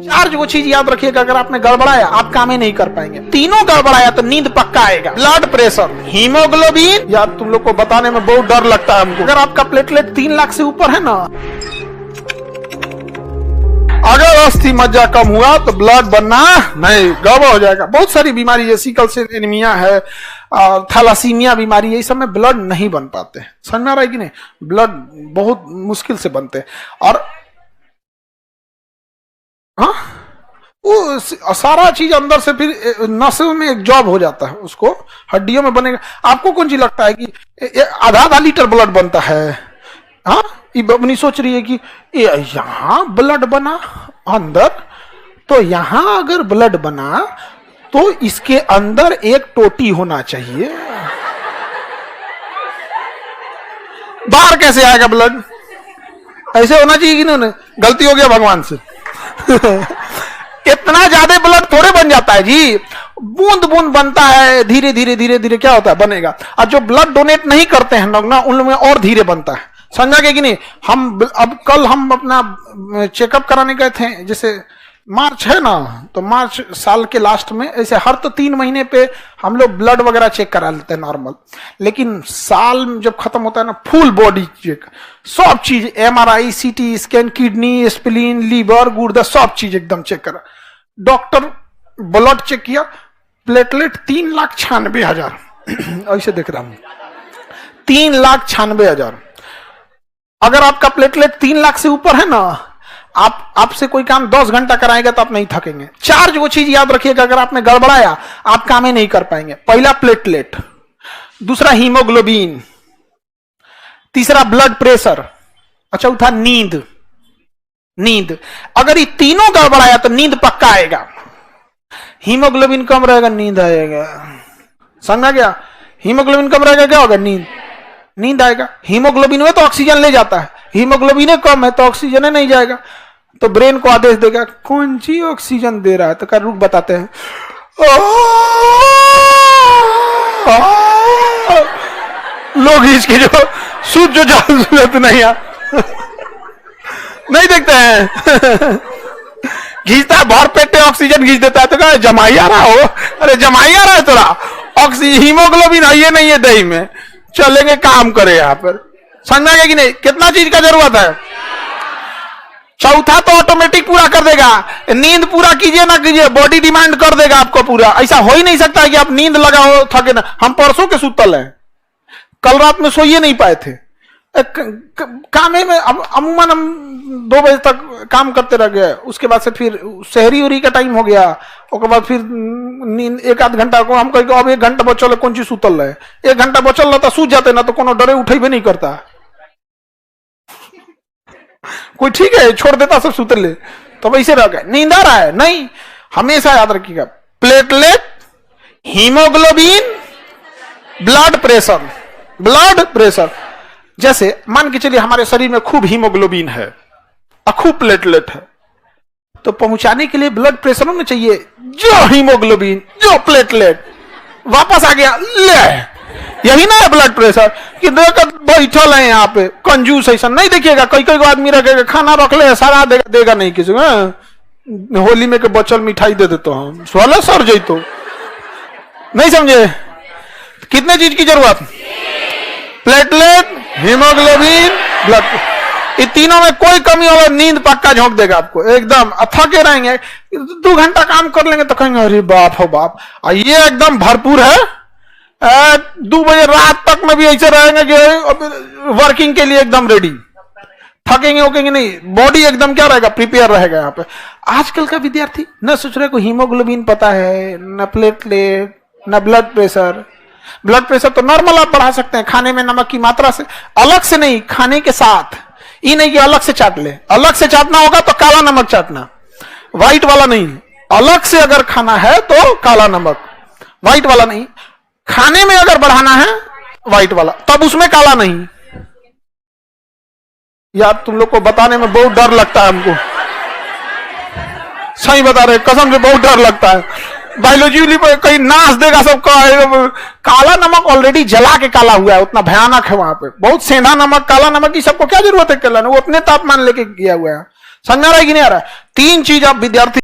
चार वो चीज याद रखिएगा, अगर आपने गड़बड़ाया आप काम ही नहीं कर पाएंगे। तीनों गड़बड़ाया तो नींद पक्का आएगा। ब्लड प्रेशर, हीमोग्लोबिन, यार तुम लोग को बताने में बहुत डर लगता है हमको। अगर आपका प्लेटलेट 3 लाख से ऊपर है ना, अगर अस्थि मज्जा कम हुआ तो ब्लड बनना नहीं, गड़बड़ हो जाएगा। बहुत सारी बीमारी है, सिकल सेल एनीमिया है, थैलासीमिया बीमारी है, इस सब में ब्लड नहीं बन पाते हैं। समझ में आ रहा है कि नहीं? ब्लड बहुत मुश्किल से बनते हैं। और हाँ, वो सारा चीज अंदर से फिर नसों में एक जॉब हो जाता है, उसको हड्डियों में बनेगा। आपको कौन सी लगता है कि आधा लीटर ब्लड बनता है? हाँ, अपनी सोच रही है कि यहाँ ब्लड बना अंदर, तो यहाँ अगर ब्लड बना तो इसके अंदर एक टोटी होना चाहिए, बाहर कैसे आएगा ब्लड? ऐसे होना चाहिए कि नहीं? गलती हो गया भगवान से। इतना ज्यादा ब्लड थोड़े बन जाता है जी, बूंद बूंद बनता है, धीरे धीरे धीरे धीरे क्या होता है, बनेगा। और जो ब्लड डोनेट नहीं करते हैं लोग ना, उन लोग में और धीरे बनता है। समझा गया कि नहीं? अब कल हम अपना चेकअप कराने गए थे, जैसे मार्च है ना, तो मार्च साल के लास्ट में ऐसे हर तो 3 महीने पे हम लोग ब्लड वगैरह चेक करा लेते हैं नॉर्मल, लेकिन साल जब खत्म होता है ना, फुल बॉडी चेक, सब चीज, MRI, CT scan, kidney, spleen, liver, गुर्दा, सब चीज एकदम चेक करा। डॉक्टर ब्लड चेक किया, प्लेटलेट 3,96,000 ऐसे देख रहा हूं, 3,96,000। अगर आपका प्लेटलेट 3 लाख से ऊपर है ना, आपसे कोई काम 10 घंटा कराएगा तो आप नहीं थकेंगे। 4 वो चीज याद रखिएगा, अगर आपने गड़बड़ाया आप काम ही नहीं कर पाएंगे। पहला प्लेटलेट, दूसरा हीमोग्लोबिन, तीसरा ब्लड प्रेशर, और चौथा नींद। नींद अगर ये तीनों गड़बड़ाया तो नींद पक्का आएगा। हीमोग्लोबिन कम रहेगा, नींद आएगा। समझा गया? हीमोग्लोबिन कम रहेगा, क्या होगा? नींद आएगा। हीमोग्लोबिन में तो ऑक्सीजन ले जाता है, हीमोग्लोबिन कम है तो ऑक्सीजन नहीं जाएगा, तो ब्रेन को आदेश देगा कौन सी ऑक्सीजन दे रहा है, तो क्या रुक बताते हैं, लोग इसके जो सूझ जो जरूरत नहीं है नहीं देखते हैं, घींचता है भर पेटे ऑक्सीजन घींच देता है, तो क्या जमाई आ रहा हो? अरे जमाई आ रहा है थोड़ा, ऑक्सीजन हीमोग्लोबिन है ये नहीं है दही में, चलेंगे काम करे यहाँ पर। समझा गया कि नहीं? कितना चीज का जरूरत है? चौथा तो ऑटोमेटिक पूरा कर देगा। नींद पूरा कीजिए ना कीजिए, बॉडी डिमांड कर देगा आपको पूरा। ऐसा हो ही नहीं सकता है कि आप नींद लगा हो थके ना। हम परसों के सुतल हैं, कल रात में सोइए नहीं पाए थे, काम में अमूमन हम 2 बजे तक काम करते रह गए। उसके बाद से फिर शहरी उरी का टाइम हो गया, उसके बाद फिर नींद 1-8 घंटा को हम कहेंगे अब 1 घंटा बचल है, कौन चीज सुतल है, 1 घंटा बचल रहता सूझ जाते ना, तो कोनो डरे उठे भी नहीं करता, कोई ठीक है छोड़ देता सब सुतल ले, तो वैसे रह गए। नींद आ रहा है नहीं, हमेशा याद रखिएगा, प्लेटलेट, हीमोग्लोबिन, ब्लड प्रेशर। जैसे मान के चलिए हमारे शरीर में खूब हीमोग्लोबिन है और खूब प्लेटलेट है, तो पहुंचाने के लिए ब्लड प्रेशर होना चाहिए, जो हीमोग्लोबिन जो प्लेटलेट वापस आ गया, ले यही ना है ब्लड प्रेशर कि देखकर बैठल है यहाँ पे कंजूस। ऐसा नहीं देखिएगा, कई आदमी रखेगा खाना रख ले सारा देगा नहीं किसी को, होली में के बचल मिठाई दे देते हम, सोलह सर जैतो। नहीं समझे? कितने चीज की जरूरत? प्लेटलेट, हीमोग्लोबिन, ब्लड, ये तीनों में कोई कमी हो, नींद पक्का झोंक देगा आपको एकदम। थके रहेंगे, 2 घंटा काम कर लेंगे तो कहेंगे अरे बाप हो बाप, ये एकदम भरपूर है। 2 बजे रात तक में भी ऐसे रहेंगे कि वर्किंग के लिए एकदम रेडी, थकेंगे होकेंगे नहीं, बॉडी एकदम क्या रहेगा, प्रिपेयर रहेगा। यहाँ पे आजकल का विद्यार्थी न सोच रहे को हीमोग्लोबिन पता है, न प्लेटलेट, न ब्लड प्रेशर। ब्लड प्रेशर तो नॉर्मल आप बढ़ा सकते हैं खाने में नमक की मात्रा से, अलग से नहीं, खाने के साथ। ये नहीं कि अलग से चाट ले, अलग से चाटना होगा तो काला नमक चाटना, व्हाइट वाला नहीं। अलग से अगर खाना है तो काला नमक, व्हाइट वाला नहीं। खाने में अगर बढ़ाना है व्हाइट वाला, तब उसमें काला नहीं। यार तुम लोग को बताने में बहुत डर लगता है हमको, सही बता रहे, कसम से बहुत डर लगता है। बायोलॉजी कहीं नाश देगा सबका। काला नमक ऑलरेडी जला के काला हुआ है, उतना भयानक है वहां पे। बहुत सेंधा नमक, काला नमक की सबको क्या जरूरत है? वो अपने तापमान लेके किया हुआ है। समझ आ रहा है कि नहीं आ रहा है? तीन चीज आप विद्यार्थी